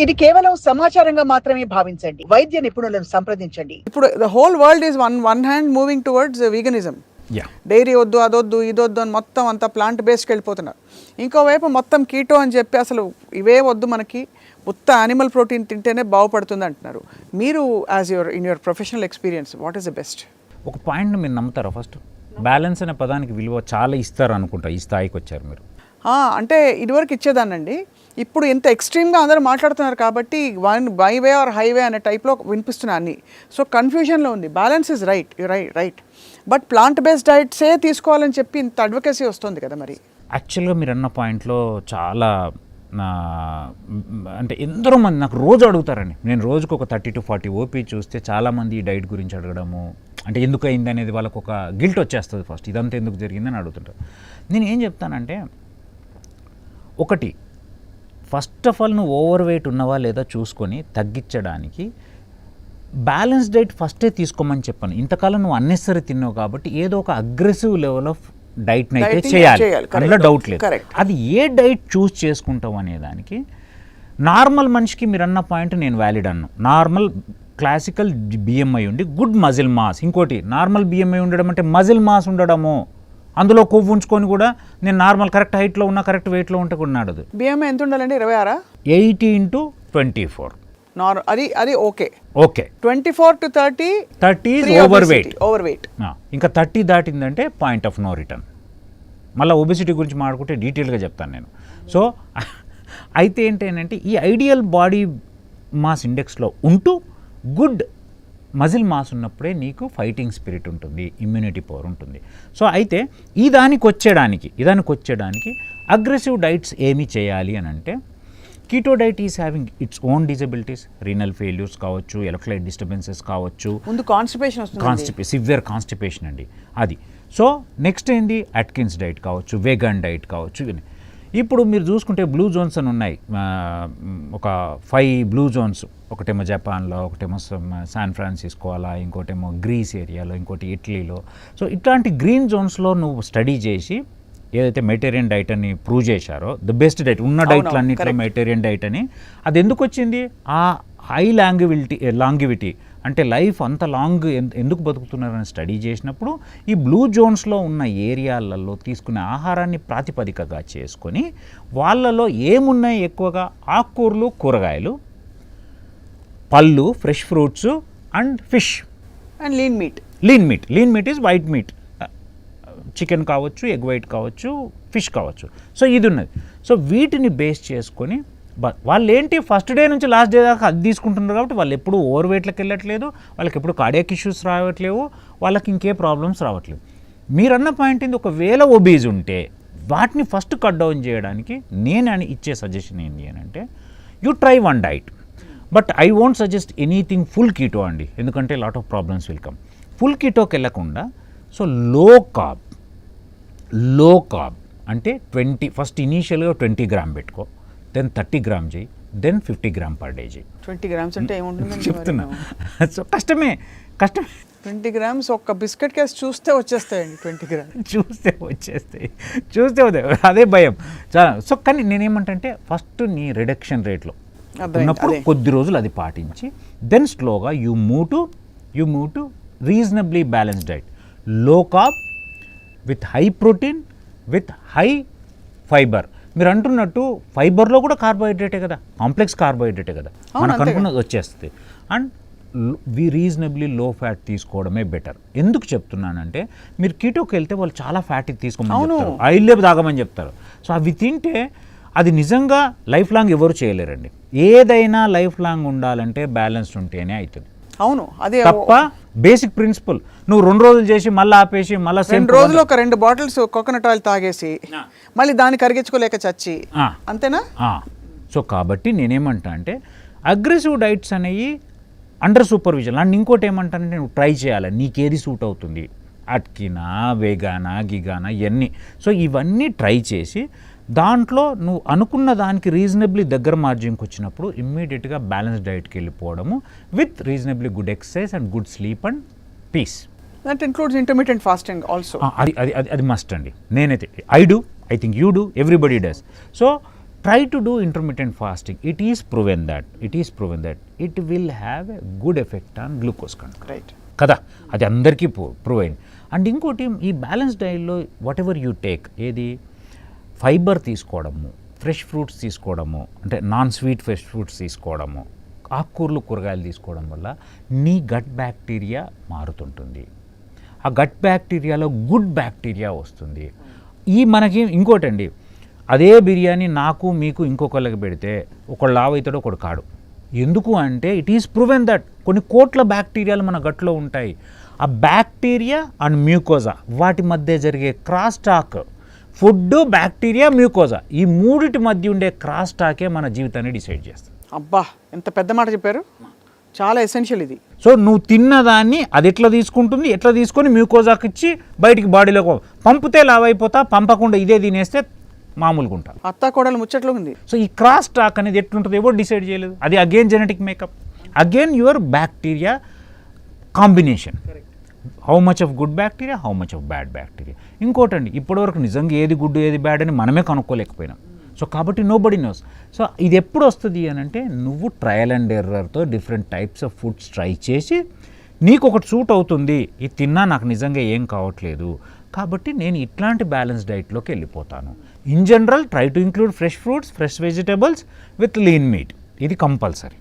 ఇది కేవలం సమాచారంగా మాత్రమే భావించండి. వైద్య నిపుణులను సంప్రదించండి. ఇప్పుడు the whole world is one hand moving towards veganism. Dairy వద్దు, అదొద్దు, ఇదొద్దు అని మొత్తం అంతా ప్లాంట్ బేస్డ్కి వెళ్ళిపోతున్నారు. ఇంకోవైపు మొత్తం కీటో అని చెప్పి అసలు ఇవే వద్దు, మనకి ఉత్త యానిమల్ ప్రోటీన్ తింటేనే బాగుపడుతుంది అంటున్నారు. మీరు in your professional experience what is the best? ఒక పాయింట్ని మీరు నమ్ముతారా? ఫస్ట్ బ్యాలెన్స్ అనే పదానికి విలువ చాలా ఇస్తారు అనుకుంటా. ఈ స్థాయికి వచ్చారు మీరు. అంటే ఇదివరకు ఇచ్చేదానండి. ఇప్పుడు ఇంత ఎక్స్ట్రీమ్గా అందరూ మాట్లాడుతున్నారు కాబట్టి బైవే ఆర్ హైవే అనే టైప్లో వినిపిస్తున్నాయి అన్నీ. సో కన్ఫ్యూజన్లో ఉంది. Balance is right, right, but plant based డైట్సే తీసుకోవాలని చెప్పి ఇంత అడ్వకేసీ వస్తుంది కదా. మరి యాక్చువల్గా మీరు అన్న పాయింట్లో చాలా అంటే ఎందరో మంది నాకు రోజు అడుగుతారండి. నేను రోజుకు ఒక 30 to 40 ఓపీ చూస్తే చాలామంది ఈ డైట్ గురించి అడగడము, అంటే ఎందుకు అయింది అనేది వాళ్ళకు ఒక గిల్ట్ వచ్చేస్తుంది. ఫస్ట్ ఇదంతా ఎందుకు జరిగిందని అడుగుతుంటారు. నేను ఏం చెప్తానంటే, ఒకటి, ఫస్ట్ ఆఫ్ ఆల్ నువ్వు ఓవర్ వెయిట్ ఉన్నవా లేదా చూసుకొని తగ్గించడానికి బ్యాలెన్స్ డైట్ ఫస్టే తీసుకోమని చెప్పాను. ఇంతకాలం నువ్వు అన్నెసరీ తిన్నావు కాబట్టి ఏదో ఒక అగ్రెసివ్ లెవెల్ ఆఫ్ డైట్ని అయితే చేయాలి, అందులో డౌట్ లేదు. అది ఏ డైట్ చూస్ చేసుకుంటావు అనేదానికి నార్మల్ మనిషికి మీరు అన్న పాయింట్ నేను వ్యాలిడ్ అన్నాను. నార్మల్ క్లాసికల్ బిఎంఐ ఉండి గుడ్ మజిల్ మాస్. ఇంకోటి, నార్మల్ బిఎంఐ ఉండడం అంటే మజిల్ మాస్ ఉండడము, అందులో కొవ్వు ఉంచుకొని కూడా నేను నార్మల్ కరెక్ట్ హైట్లో ఉన్నా కరెక్ట్ వెయిట్లో ఉంటే కూడా నాడదు. బిఎంఐ ఎంత ఉండాలండి? 26? 80/24. అది ఓకే. 24 to 30 over weight. ఇంకా 30 దాటిందంటే పాయింట్ ఆఫ్ నో రిటర్న్. మళ్ళీ ఒబెసిటీ గురించి మాట్లాడుకుంటే డీటెయిల్గా చెప్తాను నేను. సో అయితే ఏంటంటే ఈ ఐడియల్ బాడీ మాస్ ఇండెక్స్లో ఉంటూ గుడ్ మజిల్ మాస్ ఉన్నప్పుడే నీకు ఫైటింగ్ స్పిరిట్ ఉంటుంది, ఇమ్యూనిటీ పవర్ ఉంటుంది. సో అయితే ఈ దానికి వచ్చేయడానికి అగ్రెసివ్ డైట్స్ ఏమి చేయాలి అని అంటే, keto diet is having its own disabilities. Renal failures కావచ్చు, ఎలక్ట్రోలైట్ డిస్టర్బెన్సెస్ కావచ్చు, ముందు కాన్స్టిపేషన్ సివియర్ కాన్స్టిపేషన్ అండి అది. సో నెక్స్ట్ ఏంది, అట్కిన్స్ డైట్ కావచ్చు, వేగన్ డైట్ కావచ్చు. ఇప్పుడు మీరు చూసుకుంటే బ్లూ జోన్స్ అని ఉన్నాయి, ఒక 5 బ్లూ జోన్స్. ఒకటేమో జపాన్లో, ఒకటేమో శాన్ ఫ్రాన్సిస్కో, అలా ఇంకోటేమో గ్రీస్ ఏరియాలో, ఇంకోటి ఇటలీలో. సో ఇట్లాంటి గ్రీన్ జోన్స్లో నువ్వు స్టడీ చేసి ఏదైతే మెడిటేరియన్ డైట్ అని ప్రూవ్ చేశారో, ద బెస్ట్ డైట్ ఉన్న డైట్లన్నింటిలో మెడిటేరియన్ డైట్ అని, అది ఎందుకు వచ్చింది? ఆ హై లాంగివిటీ అంటే లైఫ్ అంత లాంగ్ ఎందుకు బతుకుతున్నారని స్టడీ చేసినప్పుడు ఈ బ్లూ జోన్స్లో ఉన్న ఏరియాలలో తీసుకునే ఆహారాన్ని ప్రాతిపదికగా చేసుకొని వాళ్ళలో ఏమున్నాయి ఎక్కువగా, ఆకుకూరలు, కూరగాయలు, పళ్ళు, fresh fruits and fish and lean meet is white meet. Chicken కావచ్చు, ఎగ్ వైట్ కావచ్చు, ఫిష్ కావచ్చు. సో ఇది ఉన్నది. సో వీటిని బేస్ చేసుకొని వాళ్ళు ఏంటి ఫస్ట్ డే నుంచి లాస్ట్ డే దాకా అది తీసుకుంటున్నారు కాబట్టి వాళ్ళు ఎప్పుడు ఓవర్ వెయిట్లకు వెళ్ళట్లేదు, వాళ్ళకి ఎప్పుడు కార్డియాక్ ఇష్యూస్ రావట్లేవు, వాళ్ళకి ఇంకే ప్రాబ్లమ్స్ రావట్లేదు. మీరన్న పాయింట్ ఏంది, ఒకవేళ ఒబీజ్ ఉంటే వాటిని ఫస్ట్ కట్ డౌన్ చేయడానికి నేను ఇచ్చే సజెషన్ ఏంటి అని అంటే, you try one diet, but I won't suggest anything full keto అండి, ఎందుకంటే lot of problems will come. Full కీటోకి వెళ్ళకుండా సో లో కార్బ్ అంటే ఫస్ట్ ఇనీషియల్గా 20 గ్రామ్ పెట్టుకో, దెన్ 30 గ్రామ్ చేయి, దెన్ 50 గ్రామ్ పర్ డే చేయి. 20 గ్రామ్స్ అంటే ఏముంటుంది చెప్తున్నా. సో కష్టమే 20 గ్రామ్స్ ఒక్క బిస్కెట్ కేసు చూస్తే వచ్చేస్తాయండి. 20 గ్రామ్స్ చూస్తే అదే భయం చాలా. సో కానీ నేనేమంటే, ఫస్ట్ నీ రిడక్షన్ రేట్లో ఉన్నప్పుడు కొద్ది రోజులు అది పాటించి, దెన్ స్లోగా you move to reasonably balanced diet, లో carb with high protein with high fibre. మీరు అంటున్నట్టు ఫైబర్లో కూడా కార్బోహైడ్రేటే కదా, కాంప్లెక్స్ కార్బోహైడ్రేటే కదా, మనకు అనుకున్నది వచ్చేస్తుంది. అండ్ రీజనబ్లీ లో ఫ్యాట్ తీసుకోవడమే బెటర్. ఎందుకు చెప్తున్నానంటే, మీరు కీటోకి వెళ్తే వాళ్ళు చాలా ఫ్యాట్ తీసుకోమని చెప్తారు, ఆయిల్ తాగమని చెప్తారు. సో అవి తింటే అది నిజంగా లైఫ్ లాంగ్ ఎవరు చేయలేరండి. ఏదైనా లైఫ్ లాంగ్ ఉండాలంటే బ్యాలెన్స్డ్ ఉంటేనే అవుతుంది. అవును, అదే తప్ప బేసిక్ ప్రిన్సిపల్. నువ్వు 2 రోజులు చేసి మళ్ళీ ఆపేసి మళ్ళీ 2 రోజులు ఒక 2 బాటిల్స్ కోకోనట్ ఆయిల్ తాగేసి మళ్ళీ దాన్ని కరిగించుకోలేక చచ్చి అంతేనా? సో కాబట్టి నేనేమంటా అంటే, అగ్రెసివ్ డైట్స్ అనేవి అండర్ సూపర్విజన్. అండ్ ఇంకోటి ఏమంటానంటే, నువ్వు ట్రై చేయాలి నీకేది సూట్ అవుతుంది, అట్కినా, వేగానా, గిగానా, ఇవన్నీ. సో ఇవన్నీ ట్రై చేసి దాంట్లో నువ్వు అనుకున్న దానికి రీజనబ్లీ దగ్గర మార్జిన్కి వచ్చినప్పుడు ఇమ్మీడియట్గా బ్యాలెన్స్ డైట్కి వెళ్ళిపోవడము with reasonably good exercise and good sleep and peace. That includes intermittent fasting also. అది మస్ట్ అండి. నేనైతే I think you do, everybody does. So try to do intermediate fasting. It is proven that it will have a good effect on glucose control. Right. కదా, అది అందరికీ prove అయింది. And ఇంకోటి, ఈ balance డైట్లో వాట్ ఎవర్ యూ టేక్, ఏది fibre తీసుకోవడము, fresh fruits తీసుకోవడము, అంటే నాన్ స్వీట్ ఫ్రెష్ ఫ్రూట్స్ తీసుకోవడము, ఆకుకూరలు కూరగాయలు తీసుకోవడం వల్ల నీ గట్ బ్యాక్టీరియా మారుతుంటుంది. ఆ గట్ బ్యాక్టీరియాలో గుడ్ బ్యాక్టీరియా వస్తుంది. మనకి ఇంకోటండి, అదే బిర్యానీ నాకు మీకు ఇంకొకళ్ళకి పెడితే ఒకళ్ళు లావు అవుతాడు, ఒకడు కాడు. ఎందుకు అంటే ఇట్ ఈస్ ప్రూవెన్ దట్ కొన్ని కోట్ల బ్యాక్టీరియాలు మన గట్లో ఉంటాయి. ఆ బ్యాక్టీరియా అండ్ మ్యూకోజా వాటి మధ్య జరిగే cross talk, food, bacteria, mucosa, ఈ మూడిటి మధ్య ఉండే క్రాస్ టాకే మన జీవితాన్ని డిసైడ్ చేస్తుంది. అబ్బా, ఎంత పెద్ద మాట చెప్పారు. చాలా ఎసెన్షియల్ ఇది. సో నువ్వు తిన్నదాన్ని అది ఎట్లా తీసుకుంటుంది, ఎట్లా తీసుకొని మ్యూకోజాకి ఇచ్చి బయటికి బాడీలోకి పంపితే లావైపోతా, పంపకుండా ఇదే తినేస్తే మామూలుగా ఉంటా. అత్తా కోడలు ముచ్చట్లు ఉంది. సో ఈ క్రాస్ టాక్ అనేది ఎట్లుంటుంది ఎవరు డిసైడ్ చేయలేదు. అది again genetic makeup, again your bacteria combination, how much of good bacteria, how much of bad bacteria. ఇంకోటండి, ఇప్పటివరకు నిజంగా ఏది గుడ్ ఏది బ్యాడ్ అని మనమే కనుక్కోలేకపోయినాం. సో కాబట్టి నోబడీ నోస్. సో ఇది ఎప్పుడు వస్తుంది అని అంటే నువ్వు ట్రయల్ అండ్ ఎర్రర్తో different types of foods try చేసి నీకు ఒకటి సూట్ అవుతుంది, ఇది తిన్నా నాకు నిజంగా ఏం కావట్లేదు కాబట్టి నేను ఇట్లాంటి బ్యాలెన్స్ డైట్లోకి వెళ్ళిపోతాను. In general try to include fresh fruits, fresh vegetables with lean meet, ఇది కంపల్సరీ.